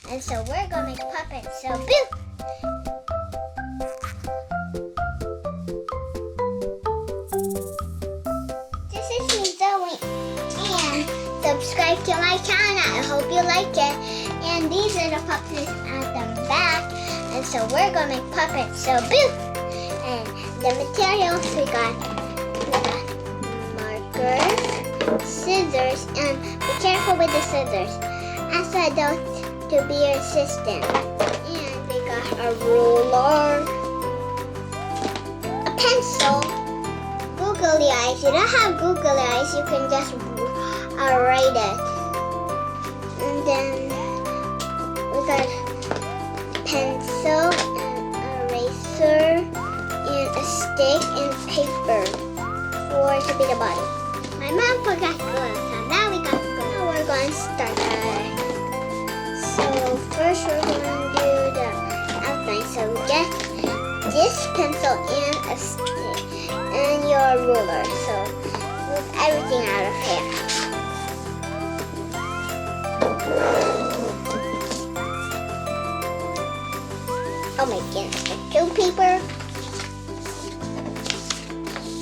And so we're gonna make puppets. So boo! This is me, Zoe, and subscribe to my channel. I hope you like it. And these are the puppets at the back. And so we're gonna make puppets. So boo! And the materials we got markers, scissors, and be careful with the scissors. Ask the adult to be your assistant. And we got a ruler, a pencil, googly eyes. You don't have googly eyes, you can just write it. And then we got pencil, and eraser, and a stick, and paper for to be the body. My mom forgot glue, so now we got glue. Now we're going to start. So first we're going to do the outline. So we get this pencil and a stick and your ruler. So move everything out of here. Oh my goodness, the two paper.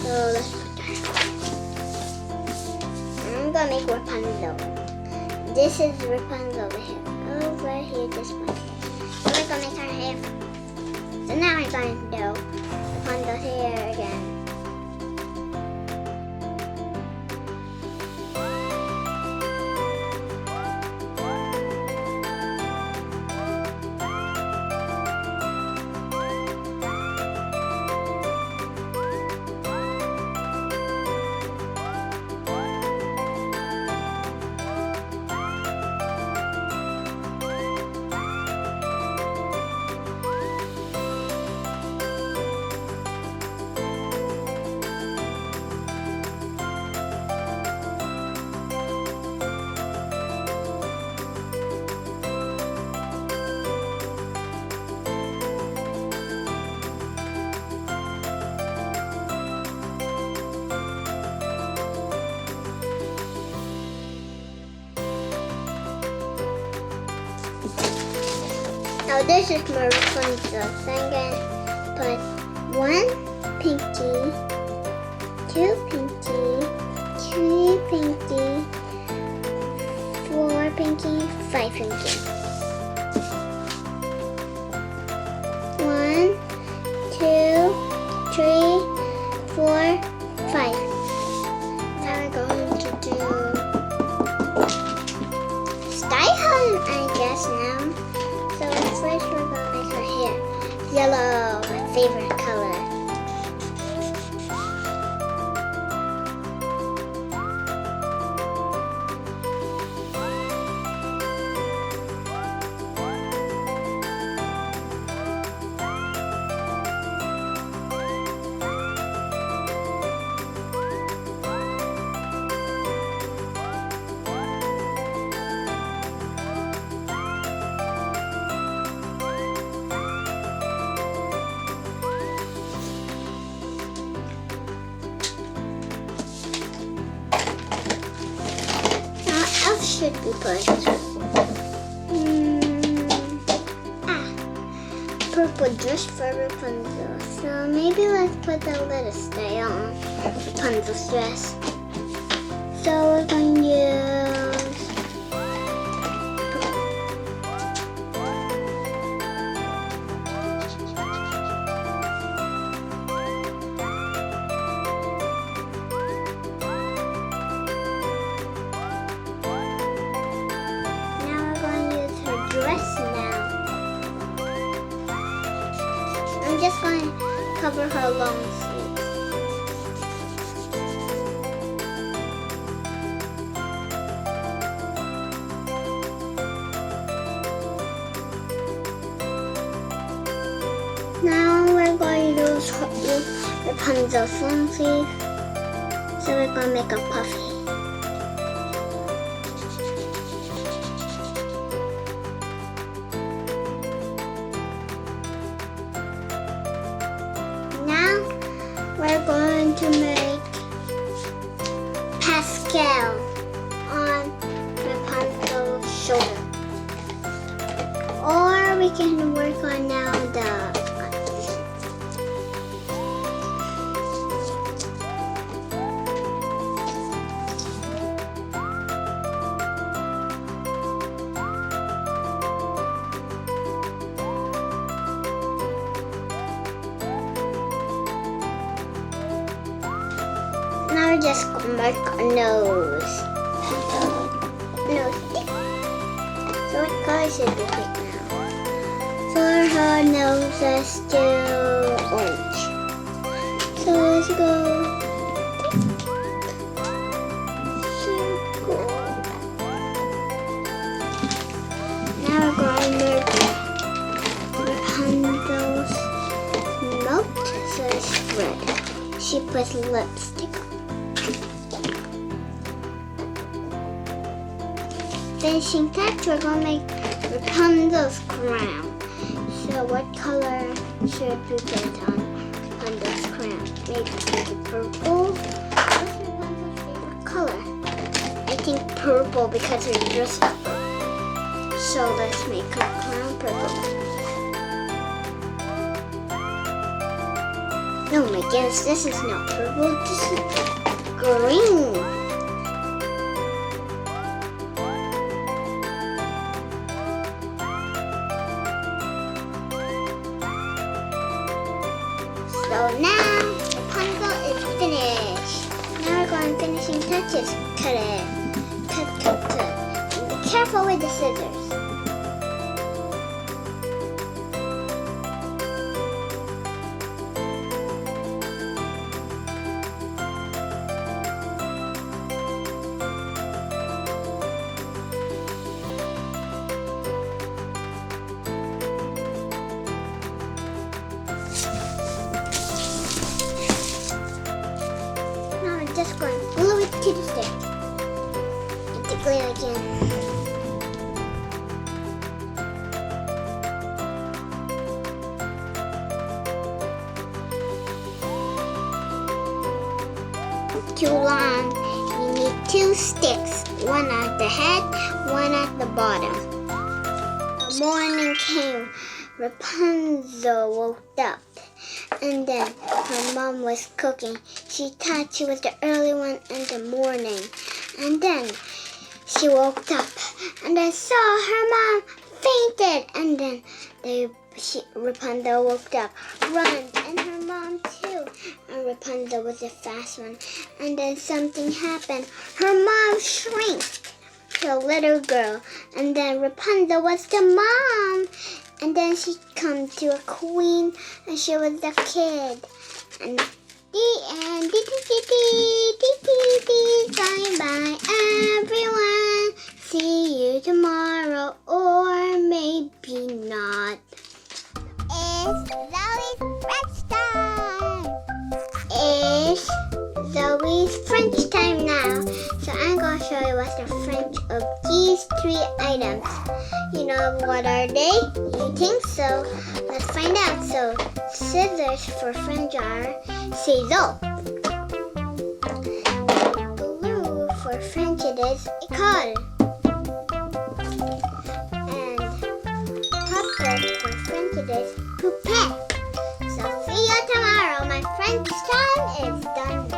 So let's put that. I'm gonna make Rapunzel. This is Rapunzel over here. Over here, this one. So we're gonna make her hair. So now I'm going to do Rapunzel hair again. Now this is my Rapunzel, so I'm going to put 1 pinky, 2 pinky, 3 pinky, 4 pinky, 5 pinky. 1, 2, 3, 4, 5. Now we're going to do style, I guess now. So first we're going to make her hair yellow, my favorite color. Should be put purple just for Rapunzel. So maybe let's put a little style on Rapunzel's dress. So we're going to use dress now. I'm just going to cover her long sleeves. Now we're going to use Rapunzel's long sleeve. So we're going to make a puffy. We're going to make pastel on Rapunzel's shoulder. we can work on now the now we're just gonna mark a nose. Nose stick. So what color should we pick now? For her nose is still orange. So let's go. Circle. Now we're going to make Rapunzel's mouth so it's red. She puts lipstick on. Finishing touch, we're going to make Rapunzel's crown. So what color should we put on Rapunzel's crown? Maybe purple. What's Rapunzel's favorite color? I think purple because her dress is purple. So let's make her crown purple. Oh my goodness, this is not purple, this is green. So now, Rapunzel is finished. Now we're going finishing touches. Cut it. Cut. And be careful with the scissors. Just going to glue it to the stick. And to glue it again. Too long. You need 2 sticks. One at the head, one at the bottom. The morning came. Rapunzel woke up. And then her mom was cooking. She thought she was the early one in the morning. And then she woke up and I saw her mom fainted. And then Rapunzel woke up, run, and her mom too. And Rapunzel was the fast one. And then something happened. Her mom shrank to a little girl. And then Rapunzel was the mom. And then she come to a queen, and she was a kid. And the end. Bye, everyone. See you tomorrow, or maybe not. It's Zoe's French time. It's Zoe's French time now. So I'm going to show you what's the French of these 3 items. You know, what are they? You think so? Let's find out. So, scissors for French are ciseaux. Glue for French it is école. And puppet for French it is poupée. So, see you tomorrow. My French time is done.